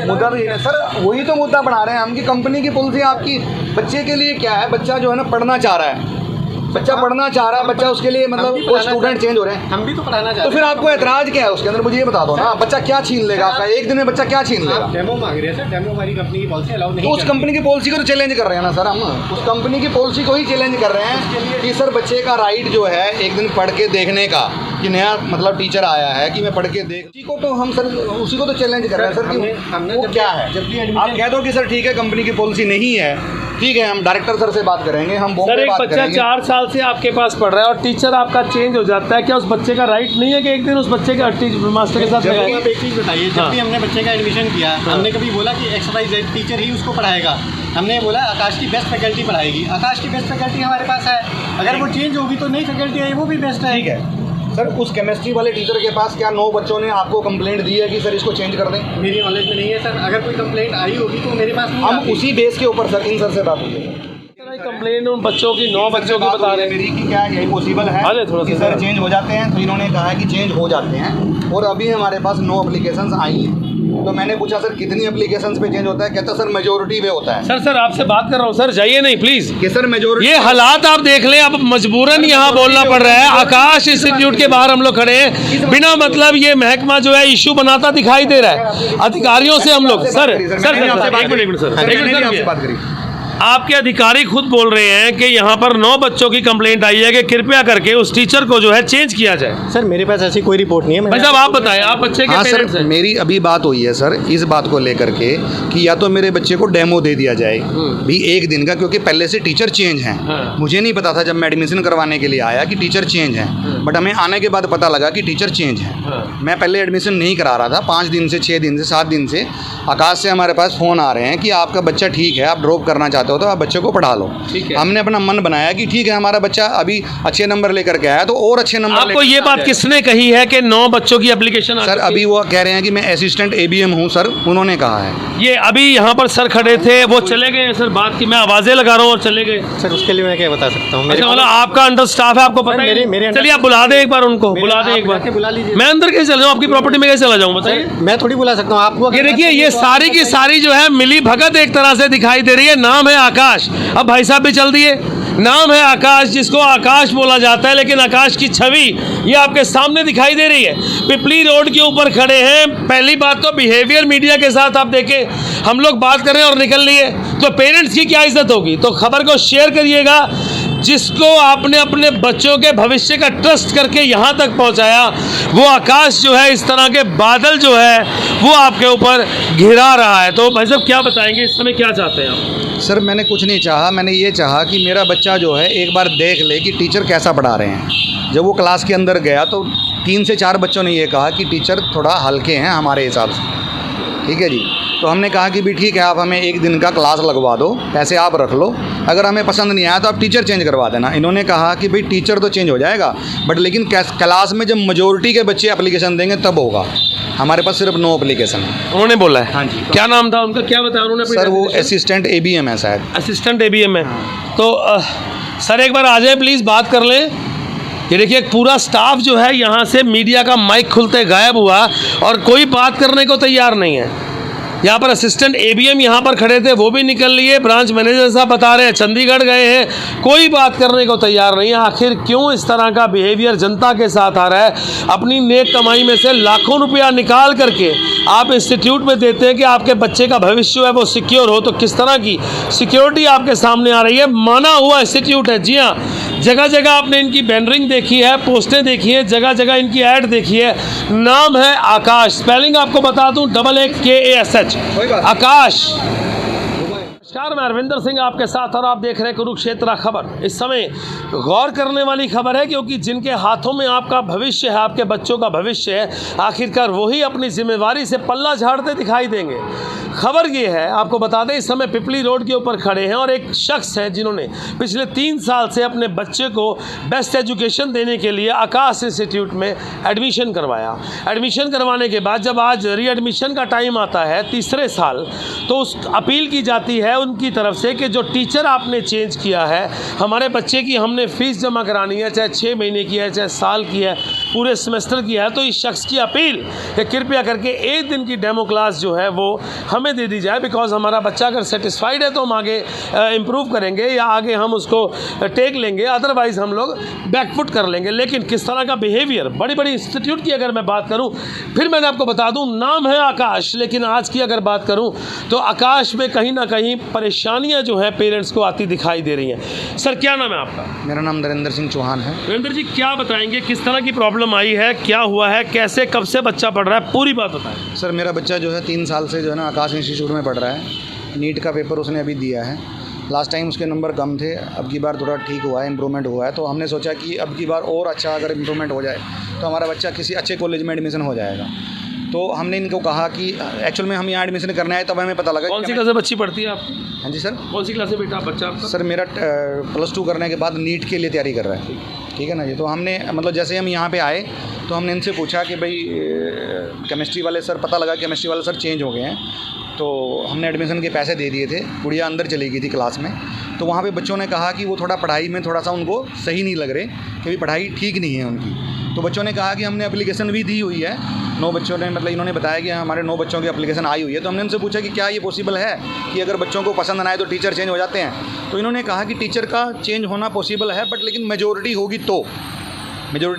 मुद्दा तो ये है सर, वही तो मुद्दा बढ़ा रहे हैं हम कि कंपनी की पॉलिसी आपकी बच्चे के लिए क्या है। बच्चा जो है ना पढ़ना चाह रहा है, बच्चा पढ़ना चाह रहा है, बच्चा उसके लिए मतलब वो स्टूडेंट चेंज हो रहे हैं, हम भी तो पढ़ाना चाहते हैं। तो फिर आपको एतराज क्या है उसके अंदर, मुझे ये बता दो ना। बच्चा क्या छीन लेगा आपका, एक दिन में बच्चा क्या छीन लेगा? डेमो मांग रहे हैं सर, डेमो हमारी कंपनी की पॉलिसी अलाउ नहीं तो उस कंपनी की पॉलिसी को तो चैलेंज कर रहे हैं ना सर, हम उस कंपनी की पॉलिसी को ही चैलेंज कर रहे हैं कि सर बच्चे का राइट जो है एक दिन पढ़ के देखने का, कि नया मतलब टीचर आया है कि मैं पढ़ के देख, उसी को तो हम सर उसी को तो चैलेंज कर रहे हैं सर कि वो क्या है। जब भी आप कह दो कि सर ठीक है कंपनी की पॉलिसी नहीं है, ठीक है हम डायरेक्टर सर से बात करेंगे, हम सर एक बच्चा 4 साल से आपके पास पढ़ रहा है और टीचर आपका चेंज हो जाता है, क्या उस बच्चे का राइट नहीं है कि एक दिन उस बच्चे के मास्टर के साथ लगाएं? आप एक चीज़ बताइए, जब भी हमने बच्चे का एडमिशन किया, हमने कभी बोला कि XYZ टीचर ही उसको पढ़ाएगा? हमने बोला आकाश की बेस्ट फैकल्टी पढ़ाएगी। आकाश की बेस्ट फैकल्टी हमारे पास है, अगर वो चेंज होगी तो नई फैकल्टी आई वो भी बेस्ट है। ठीक है सर, उस केमिस्ट्री वाले टीचर के पास क्या 9 बच्चों ने आपको कंप्लेंट दी है कि सर इसको चेंज कर दें? मेरी नॉलेज में नहीं है सर, अगर कोई कंप्लेंट आई होगी तो मेरे पास नहीं हम आती। उसी बेस के ऊपर सर इन सर से बात हुई है। कंप्लेंट उन बच्चों की 9 बच्चों की बता रहे हैं मेरी कि क्या यही पॉसिबल है कि सर चेंज हो जाते हैं, तो इन्होंने कहा है कि चेंज हो जाते हैं और अभी हमारे पास 9 एप्लीकेशंस आई हैं। तो मैंने पूछा सर कितनी एप्लीकेशंस पे चेंज होता है, कहता सर मेजोरिटी पे होता है। सर आपसे बात कर रहा हूँ सर, जाइए नहीं प्लीज। कि सर मेजोरिटी, ये हालात आप देख लें, अब मजबूरन यहाँ बोलना पड़ रहा है। आकाश इंस्टीट्यूट के बाहर हम लोग खड़े हैं, बिना मतलब ये महकमा जो है इशू बनाता दिखाई दे रहा है अधिकारियों से हम लोग। सर एक मिनट सर, बात करी, आपके अधिकारी खुद बोल रहे हैं कि यहाँ पर 9 बच्चों की कंप्लेंट आई है कि कृपया करके उस टीचर को जो है चेंज किया जाए। सर मेरे पास ऐसी कोई रिपोर्ट नहीं है। भाई साहब आप बताएं, आप बच्चे के पेरेंट्स हैं। मेरी अभी बात हुई है सर इस बात को लेकर के कि या तो मेरे बच्चे को डेमो दे दिया जाए भी एक दिन का, क्योंकि पहले से टीचर चेंज हैं। मुझे नहीं पता था जब मैं एडमिशन करवाने के लिए आया कि टीचर चेंज हैं, बट हमें आने के बाद पता लगा कि टीचर चेंज हैं। मैं पहले एडमिशन नहीं करा रहा था, 5 दिन से 6 दिन से 7 दिन से आकाश से हमारे पास फ़ोन आ रहे हैं कि आपका बच्चा ठीक है, आप ड्रॉप करना चाहते हो तो आप बच्चे को पढ़ा लो। हमने अपना मन बनाया कि ठीक है हमारा बच्चा अभी अच्छे नंबर लेकर के आया तो और अच्छे नंबर। आपको ये बात किसने कही है कि 9 बच्चों की एप्लीकेशन? सर अभी वो कह रहे हैं कि मैं असिस्टेंट ABM हूँ सर, उन्होंने कहा है। ये अभी यहाँ पर सर खड़े थे, वो चले गए सर, बात की मैं आवाज़ें लगा रहा हूँ और चले गए। सर उसके लिए मैं क्या बता सकता हूँ? मतलब आपका अंडर स्टाफ है, आपको पता है। चलिए आप बुला दें एक बार उनको, बुला दें एक बार, बुला लीजिए। मैं अंदर कैसे चला जाऊँ, आपकी प्रॉपर्टी में कैसे चला जाऊँ बताइए? मैं थोड़ी बुला सकता हूँ आपको। ये देखिए ये सारी की सारी जो है मिली भगत एक तरह से दिखाई दे रही है। नाम है आकाश, अब भाई साहब भी चल दिए, नाम है आकाश, जिसको आकाश बोला जाता है, लेकिन आकाश की छवि ये आपके सामने दिखाई दे रही है। पिपली रोड के ऊपर खड़े हैं। पहली बात तो बिहेवियर मीडिया के साथ आप देखें, हम लोग बात कर रहे हैं और निकल लिए, तो पेरेंट्स की क्या इज्जत होगी? तो खबर को शेयर करिएगा। जिसको आपने अपने बच्चों के भविष्य का ट्रस्ट करके यहाँ तक पहुँचाया, वो आकाश जो है इस तरह के बादल जो है वो आपके ऊपर घिरा रहा है। तो भाई साहब क्या बताएंगे, इस समय क्या चाहते हैं आप? सर मैंने कुछ नहीं चाहा, मैंने ये चाहा कि मेरा बच्चा जो है एक बार देख ले कि टीचर कैसा पढ़ा रहे हैं। जब वो क्लास के अंदर गया तो 3 से 4 बच्चों ने ये कहा कि टीचर थोड़ा हल्के हैं हमारे हिसाब से, ठीक है जी। तो हमने कहा कि भी ठीक है आप हमें एक दिन का क्लास लगवा दो, पैसे आप रख लो, अगर हमें पसंद नहीं आया तो आप टीचर चेंज करवा देना। इन्होंने कहा कि भाई टीचर तो चेंज हो जाएगा, बट लेकिन क्लास में जब मेजोरिटी के बच्चे एप्लीकेशन देंगे तब होगा। हमारे पास सिर्फ 9 एप्लीकेशन है। उन्होंने बोला है? हाँ जी। क्या नाम था उनका, क्या बताया उन्होंने? सर वो असिस्टेंट ABM है शायद। असिस्टेंट ABM है। तो सर एक बार आ जाए प्लीज़, बात कर लें। ये देखिए पूरा स्टाफ जो है यहाँ से मीडिया का माइक खुलते गायब हुआ और कोई बात करने को तैयार नहीं है। यहाँ पर असिस्टेंट ABM यहाँ पर खड़े थे, वो भी निकल लिए। ब्रांच मैनेजर साहब बता रहे हैं चंडीगढ़ गए हैं, कोई बात करने को तैयार नहीं है। आखिर क्यों इस तरह का बिहेवियर जनता के साथ आ रहा है? अपनी नेक कमाई में से लाखों रुपया निकाल करके आप इंस्टीट्यूट में देते हैं कि आपके बच्चे का भविष्य है वो सिक्योर हो, तो किस तरह की सिक्योरिटी आपके सामने आ रही है? माना हुआ इंस्टीट्यूट है, जी हाँ, जगह जगह आपने इनकी बैनरिंग देखी है, पोस्टें देखी है, जगह जगह इनकी ऐड देखी है। नाम है आकाश, स्पेलिंग आपको बता दूं, AAKASH, आकाश। नमस्कार, मैं अरविंदर सिंह आपके साथ और आप देख रहे हैं कुरुक्षेत्र खबर। इस समय गौर करने वाली खबर है, क्योंकि जिनके हाथों में आपका भविष्य है, आपके बच्चों का भविष्य है, आखिरकार वही अपनी जिम्मेवारी से पल्ला झाड़ते दिखाई देंगे। खबर ये है, आपको बता दें, इस समय पिपली रोड के ऊपर खड़े हैं और एक शख्स है जिन्होंने पिछले 3 साल से अपने बच्चे को बेस्ट एजुकेशन देने के लिए आकाश इंस्टीट्यूट में एडमिशन करवाया। एडमिशन करवाने के बाद जब आज रीएडमिशन का टाइम आता है तीसरे साल, तो उस अपील की जाती है उनकी तरफ से कि जो टीचर आपने चेंज किया है, हमारे बच्चे की हमने फ़ीस जमा करानी है, चाहे 6 महीने की है, चाहे साल की है, पूरे सेमेस्टर की है, तो इस शख्स की अपील कि कृपया करके एक दिन की डेमो क्लास जो है वो हमें दे दी जाए, बिकॉज हमारा बच्चा अगर सेटिस्फाइड है तो हम आगे इम्प्रूव करेंगे या आगे हम उसको टेक लेंगे, अदरवाइज़ हम लोग बैकफुट कर लेंगे। लेकिन किस तरह का बिहेवियर, बड़ी बड़ी इंस्टीट्यूट की अगर मैं बात करूं, फिर मैंने आपको बता दूं नाम है आकाश, लेकिन आज की अगर बात करूं तो आकाश में कहीं ना कहीं परेशानियां जो है पेरेंट्स को आती दिखाई दे रही हैं। सर क्या नाम है आपका? मेरा नाम नरेंद्र सिंह चौहान है। नरेंद्र जी क्या बताएंगे, किस तरह की प्रॉब्लम आई है, क्या हुआ है, कैसे कब से बच्चा पढ़ रहा है, पूरी बात बताएं। सर मेरा बच्चा जो है 3 साल से जो है ना आकाश इंस्टीट्यूट में पढ़ रहा है। नीट का पेपर उसने अभी दिया है। लास्ट टाइम उसके नंबर कम थे, अब की बार थोड़ा ठीक हुआ है, इम्प्रूवमेंट हुआ है। तो हमने सोचा कि अब की बार और अच्छा अगर इम्प्रूवमेंट हो जाए तो हमारा बच्चा किसी अच्छे कॉलेज में एडमिशन हो जाएगा। तो हमने इनको कहा कि एक्चुअल में हम यहाँ एडमिशन करना है, तब हमें पता लगा। कौन सी क्लास में बच्ची पढ़ती है आप? हाँ जी सर। कौन सी क्लास में बेटा बच्चा आपका? सर मेरा +2 करने के बाद नीट के लिए तैयारी कर रहा है, ठीक है ना जी। तो हमने मतलब जैसे हम यहाँ पे आए तो हमने इनसे पूछा कि भाई केमिस्ट्री वाले सर, पता लगा केमिस्ट्री वाले सर चेंज हो गए हैं। तो हमने एडमिशन के पैसे दे दिए थे, गुड़िया अंदर चली गई थी क्लास में। तो वहाँ पे बच्चों ने कहा कि वो थोड़ा पढ़ाई में थोड़ा सा उनको सही नहीं लग रहे, कि पढ़ाई ठीक नहीं है उनकी। तो बच्चों ने कहा कि हमने एप्लीकेशन भी दी हुई है, 9 बच्चों ने, मतलब इन्होंने बताया कि हमारे 9 बच्चों की एप्लीकेशन आई हुई है। तो हमने उनसे पूछा कि क्या ये पॉसिबल है कि अगर बच्चों को पसंद ना आए तो टीचर चेंज हो जाते हैं? तो इन्होंने कहा कि टीचर का चेंज होना पॉसिबल है, बट लेकिन मेजोरिटी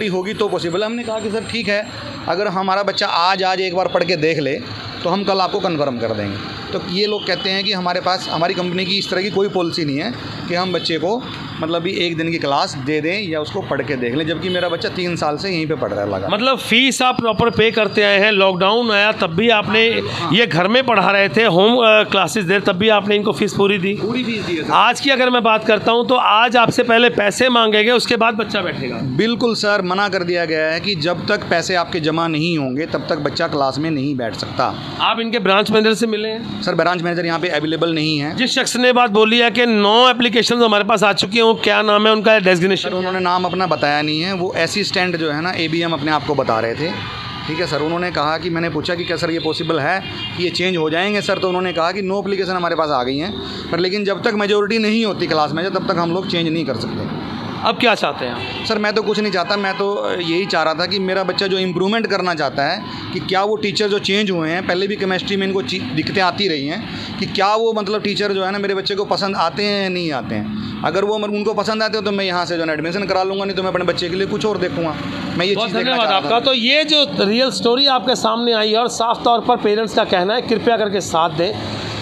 होगी तो पॉसिबल है। हमने कहा कि सर ठीक है, अगर हमारा बच्चा आज एक बार पढ़ के देख ले तो हम कल आपको कन्फर्म कर देंगे। तो ये लोग कहते हैं कि हमारे पास, हमारी कंपनी की इस तरह की कोई पॉलिसी नहीं है कि हम बच्चे को मतलब भी एक दिन की क्लास दे दें या उसको पढ़ के देख लें, जबकि मेरा बच्चा 3 साल से यहीं पे पढ़ रहा है लगा। मतलब फीस आप प्रॉपर पे करते आए हैं, लॉकडाउन आया तब भी आपने ये घर में पढ़ा रहे थे, होम क्लासेस दे, तब भी आपने इनको फीस पूरी दी? पूरी फीस दी है सर। आज की अगर मैं बात करता हूँ तो आज आपसे पहले पैसे मांगे गए, उसके बाद बच्चा बैठेगा? बिल्कुल सर, मना कर दिया गया है कि जब तक पैसे आपके जमा नहीं होंगे तब तक बच्चा क्लास में नहीं बैठ सकता। आप इनके ब्रांच मैनेजर से मिले हैं? सर ब्रांच मैनेजर यहाँ पे अवेलेबल नहीं है। जिस शख्स ने बात बोली है कि 9 एप्लीकेशन हमारे पास आ चुकी हैं, वो क्या नाम है उनका, डेजिग्नेशन? सर उन्होंने नाम अपना बताया नहीं है, वो असिस्टेंट जो है ना ABM अपने आप को बता रहे थे, ठीक है सर। उन्होंने कहा कि, मैंने पूछा कि क्या सर ये पॉसिबल है कि ये चेंज हो जाएंगे सर? तो उन्होंने कहा कि 9 एप्लीकेशन हमारे पास आ गई हैं, पर लेकिन जब तक मेजोरिटी नहीं होती क्लास में तब तक हम लोग चेंज नहीं कर सकते। अब क्या चाहते हैं आप? सर मैं तो कुछ नहीं चाहता, मैं तो यही चाह रहा था कि मेरा बच्चा जो इम्प्रूवमेंट करना चाहता है कि क्या वो टीचर जो चेंज हुए हैं, पहले भी केमिस्ट्री में इनको दिक्कतें आती रही हैं, कि क्या वो मतलब टीचर जो है ना मेरे बच्चे को पसंद आते हैं या नहीं आते हैं। अगर वो उनको पसंद आते हो तो मैं यहाँ से जो है एडमिशन करा लूँगा, नहीं तो मैं अपने बच्चे के लिए कुछ और देखूँगा। मैं ये चीज़ देखना चाह रहा था। आपका तो ये जो रियल स्टोरी आपके सामने आई है और साफ तौर पर पेरेंट्स का कहना है कृपया करके साथ दें।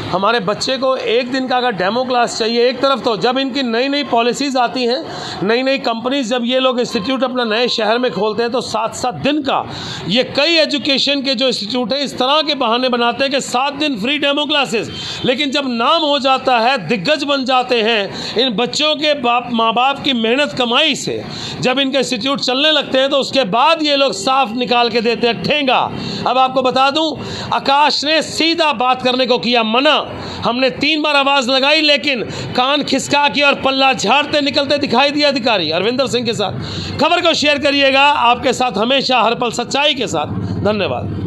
हमारे बच्चे को एक दिन का अगर डेमो क्लास चाहिए, एक तरफ तो जब इनकी नई नई पॉलिसीज़ आती हैं, नई नई कंपनीज जब ये लोग इंस्टीट्यूट अपना नए शहर में खोलते हैं तो 7-7 दिन का, ये कई एजुकेशन के जो इंस्टीट्यूट हैं इस तरह के बहाने बनाते हैं कि 7 दिन फ्री डेमो क्लासेस, लेकिन जब नाम हो जाता है, दिग्गज बन जाते हैं, इन बच्चों के माँ बाप की मेहनत कमाई से जब इनके इंस्टीट्यूट चलने लगते हैं तो उसके बाद ये लोग साफ निकाल के देते हैं ठेंगा। अब आपको बता दूं, आकाश ने सीधा बात करने को किया मना। हमने 3 बार आवाज़ लगाई लेकिन कान खिसका के और पल्ला झाड़ते निकलते दिखाई दिया अधिकारी अरविंदर सिंह के साथ। खबर को शेयर करिएगा, आपके साथ हमेशा हर पल सच्चाई के साथ। धन्यवाद।